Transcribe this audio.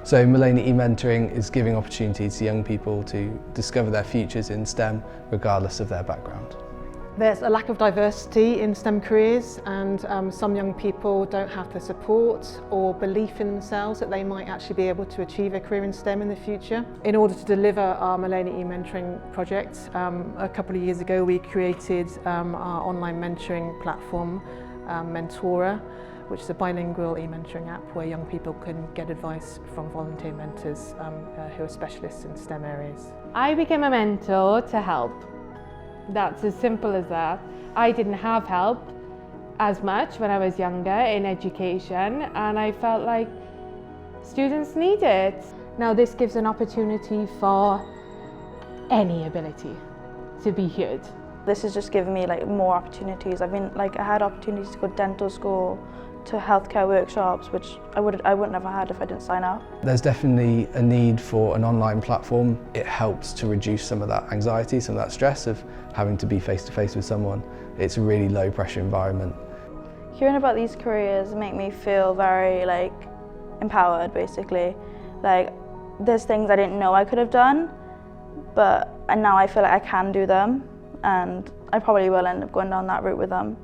So Mullany E-mentoring is giving opportunities to young people to discover their futures in STEM regardless of their background. There's a lack of diversity in STEM careers, and some young people don't have the support or belief in themselves that they might actually be able to achieve a career in STEM in the future. In order to deliver our Mullany E-mentoring project, a couple of years ago we created our online mentoring platform, Mentora, which is a bilingual e-mentoring app where young people can get advice from volunteer mentors who are specialists in STEM areas. I became a mentor to help. That's as simple as that. I didn't have help as much when I was younger in education, and I felt like students need it. Now this gives an opportunity for any ability to be heard. This has just given me more opportunities. I had opportunities to go to dental school, to healthcare workshops, which I wouldn't have had if I didn't sign up. There's definitely a need for an online platform. It helps to reduce some of that anxiety, some of that stress of having to be face to face with someone. It's a really low pressure environment. Hearing about these careers make me feel very empowered basically. There's things I didn't know I could have done, and now I feel like I can do them, and I probably will end up going down that route with them.